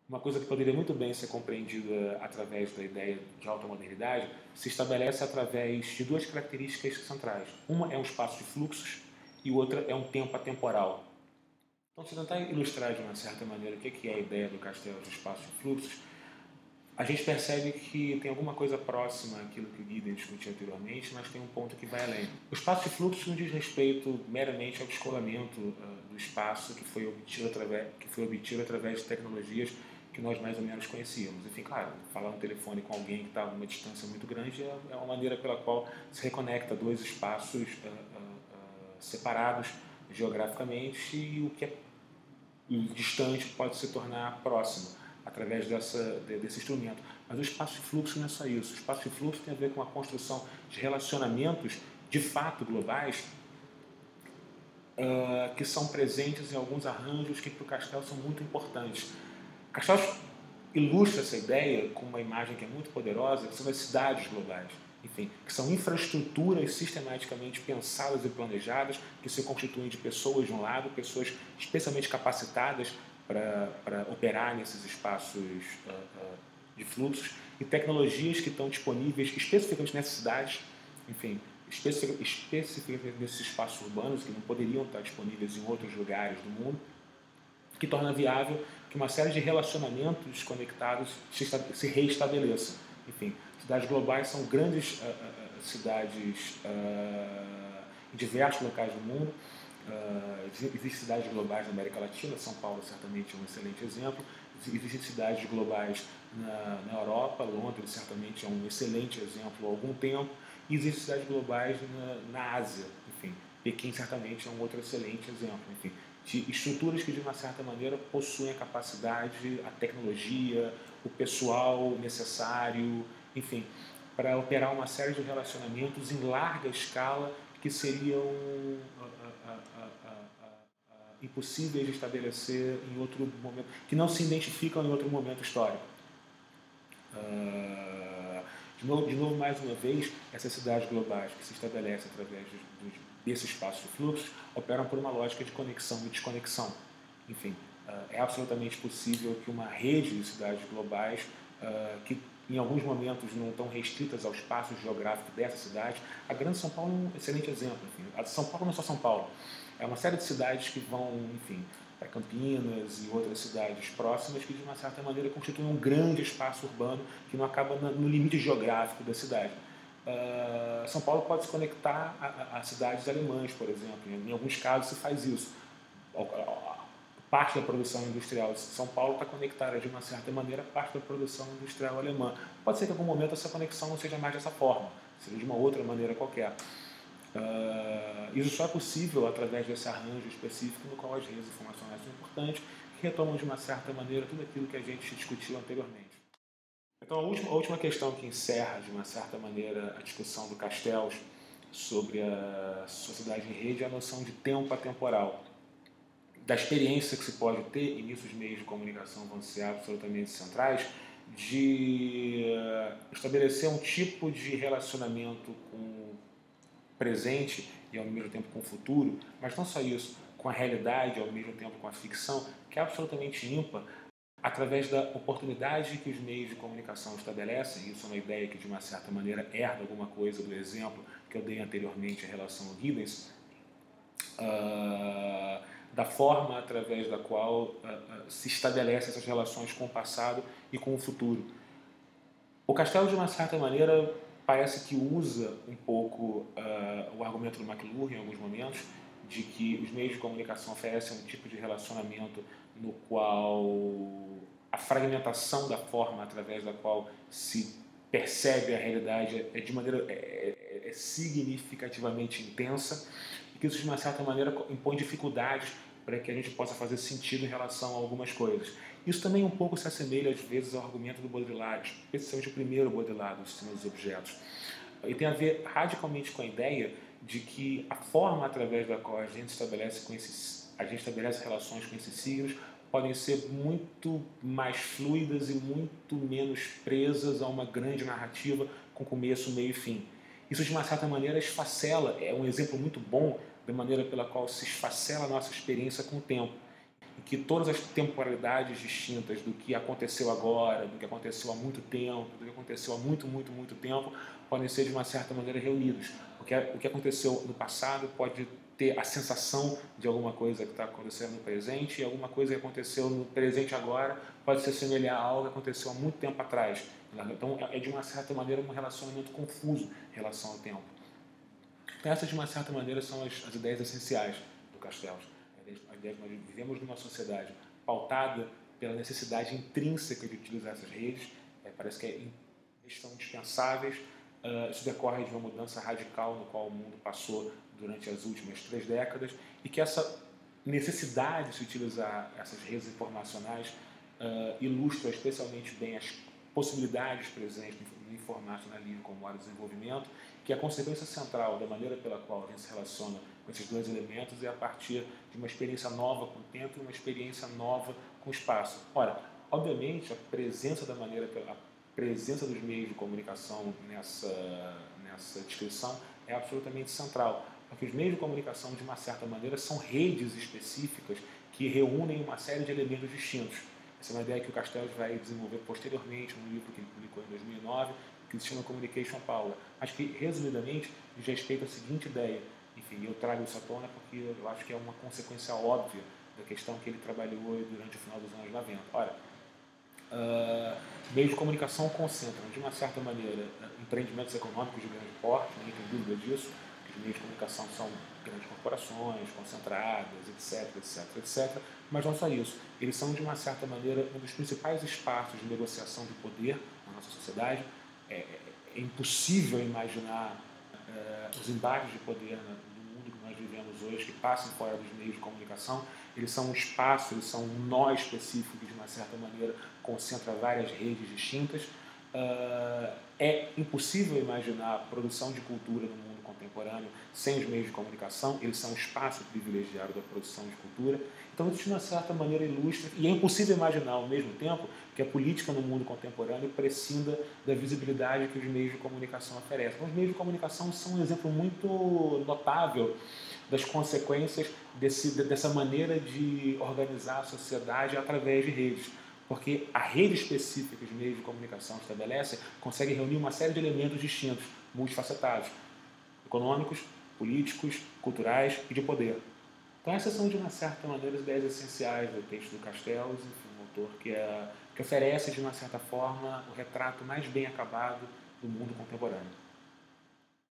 uma coisa que poderia muito bem ser compreendida através da ideia de automodernidade se estabelece através de duas características centrais. Uma é um espaço de fluxos e outra é um tempo atemporal. Então, se tentar ilustrar de uma certa maneira o que é a ideia do castelo de espaço de fluxos, a gente percebe que tem alguma coisa próxima àquilo que o Gideon discutiu anteriormente, mas tem um ponto que vai além. O espaço de fluxo não diz respeito meramente ao descolamento do espaço que foi obtido através de tecnologias que nós mais ou menos conhecíamos. Enfim, claro, falar no telefone com alguém que está a uma distância muito grande é uma maneira pela qual se reconecta dois espaços separados geograficamente e o que é distante pode se tornar próximo através desse instrumento. Mas o espaço de fluxo não é só isso. O espaço de fluxo tem a ver com a construção de relacionamentos de fato globais que são presentes em alguns arranjos que para o Castell são muito importantes. Castell ilustra essa ideia com uma imagem que é muito poderosa, que são as cidades globais. Enfim, que são infraestruturas sistematicamente pensadas e planejadas, que se constituem de pessoas de um lado, pessoas especialmente capacitadas para operar nesses espaços de fluxos, e tecnologias que estão disponíveis especificamente nessas cidades, enfim, especificamente nesses espaços urbanos, que não poderiam estar disponíveis em outros lugares do mundo, que torna viável que uma série de relacionamentos conectados se reestabeleçam. Enfim, cidades globais são grandes cidades em diversos locais do mundo. Existem cidades globais na América Latina, São Paulo certamente é um excelente exemplo. Existem cidades globais na Europa, Londres certamente é um excelente exemplo há algum tempo. E existem cidades globais na Ásia, enfim, Pequim certamente é um outro excelente exemplo. Enfim, de estruturas que de uma certa maneira possuem a capacidade, a tecnologia, o pessoal necessário, enfim, para operar uma série de relacionamentos em larga escala que seriam impossíveis de estabelecer em outro momento, que não se identificam em outro momento histórico. De novo, mais uma vez, essas cidades globais que se estabelecem através desse espaço de fluxos operam por uma lógica de conexão e desconexão. Enfim, é absolutamente possível que uma rede de cidades globais que em alguns momentos não estão restritas ao espaço geográfico dessa cidade. A Grande São Paulo é um excelente exemplo. Enfim. A São Paulo não é só São Paulo. É uma série de cidades que vão, enfim, para Campinas e outras cidades próximas que, de uma certa maneira, constituem um grande espaço urbano que não acaba no limite geográfico da cidade. São Paulo pode se conectar a cidades alemãs, por exemplo. Em alguns casos se faz isso. Parte da produção industrial de São Paulo está conectada, de uma certa maneira, a parte da produção industrial alemã. Pode ser que em algum momento essa conexão não seja mais dessa forma, seja de uma outra maneira qualquer. Isso só é possível através desse arranjo específico no qual as redes informacionais são importantes, que retomam de uma certa maneira tudo aquilo que a gente discutiu anteriormente. Então, a última questão que encerra, de uma certa maneira, a discussão do Castells sobre a sociedade em rede é a noção de tempo atemporal. Da experiência que se pode ter, e nisso os meios de comunicação vão ser absolutamente centrais, de estabelecer um tipo de relacionamento com o presente e ao mesmo tempo com o futuro, mas não só isso, com a realidade e ao mesmo tempo com a ficção, que é absolutamente ímpar, através da oportunidade que os meios de comunicação estabelecem. Isso é uma ideia que de uma certa maneira herda alguma coisa do exemplo que eu dei anteriormente em relação ao Giddens, da forma através da qual se estabelecem essas relações com o passado e com o futuro. O Castelo, de uma certa maneira, parece que usa um pouco o argumento do McLuhan em alguns momentos, de que os meios de comunicação oferecem um tipo de relacionamento no qual a fragmentação da forma através da qual se percebe a realidade de maneira significativamente intensa, e que isso, de uma certa maneira, impõe dificuldades para que a gente possa fazer sentido em relação a algumas coisas. Isso também um pouco se assemelha, às vezes, ao argumento do Baudrillard, especialmente o primeiro Baudrillard, do Sistema dos Objetos. E tem a ver radicalmente com a ideia de que a forma através da qual a gente estabelece relações com esses signos podem ser muito mais fluidas e muito menos presas a uma grande narrativa com começo, meio e fim. Isso, de uma certa maneira, esfacela, é um exemplo muito bom da maneira pela qual se esfacela a nossa experiência com o tempo. em que todas as temporalidades distintas do que aconteceu agora, do que aconteceu há muito tempo, do que aconteceu há muito tempo, podem ser de uma certa maneira reunidos. O que aconteceu no passado pode ter a sensação de alguma coisa que está acontecendo no presente, e alguma coisa que aconteceu no presente agora pode se assemelhar a algo que aconteceu há muito tempo atrás. Então, é de uma certa maneira um relacionamento confuso em relação ao tempo. Então, essas, de uma certa maneira, são as ideias essenciais do Castells. A ideia de que nós vivemos numa sociedade pautada pela necessidade intrínseca de utilizar essas redes, parece que eles são indispensáveis. Isso decorre de uma mudança radical no qual o mundo passou durante as últimas 3 décadas, e que essa necessidade de se utilizar essas redes informacionais ilustra especialmente bem as possibilidades presentes no informacionalismo como área de desenvolvimento, que a consequência central da maneira pela qual a gente se relaciona com esses dois elementos é a partir de uma experiência nova com o tempo e uma experiência nova com o espaço. Ora, obviamente, a presença dos meios de comunicação nessa descrição é absolutamente central, porque os meios de comunicação, de uma certa maneira, são redes específicas que reúnem uma série de elementos distintos. Essa é uma ideia que o Castells vai desenvolver posteriormente no livro que ele publicou em 2009, que se chama Communication Power. Acho que, resumidamente, diz respeito à seguinte ideia. Enfim, eu trago isso à tona porque eu acho que é uma consequência óbvia da questão que ele trabalhou durante o final dos anos 90. Ora, meios de comunicação concentram, de uma certa maneira, empreendimentos econômicos de grande porte, ninguém tem dúvida disso. Os meios de comunicação são grandes corporações, concentradas, etc. Mas não só isso. Eles são, de uma certa maneira, um dos principais espaços de negociação de poder na nossa sociedade. É impossível imaginar os embates de poder no mundo que nós vivemos hoje que passam fora dos meios de comunicação. Eles são um espaço, eles são um nó específico que, de uma certa maneira, concentra várias redes distintas. É impossível imaginar a produção de cultura no mundo contemporâneo sem os meios de comunicação. Eles são um espaço privilegiado da produção de cultura. Então, isso, de uma certa maneira, ilustra, e é impossível imaginar, ao mesmo tempo, que a política no mundo contemporâneo prescinda da visibilidade que os meios de comunicação oferecem. Então, os meios de comunicação são um exemplo muito notável das consequências dessa maneira de organizar a sociedade através de redes. Porque a rede específica que os meios de comunicação estabelecem consegue reunir uma série de elementos distintos, multifacetados, econômicos, políticos, culturais e de poder. Então, essas são, de uma certa maneira, as ideias essenciais do texto do Castells, um autor que oferece, de uma certa forma, o retrato mais bem acabado do mundo contemporâneo.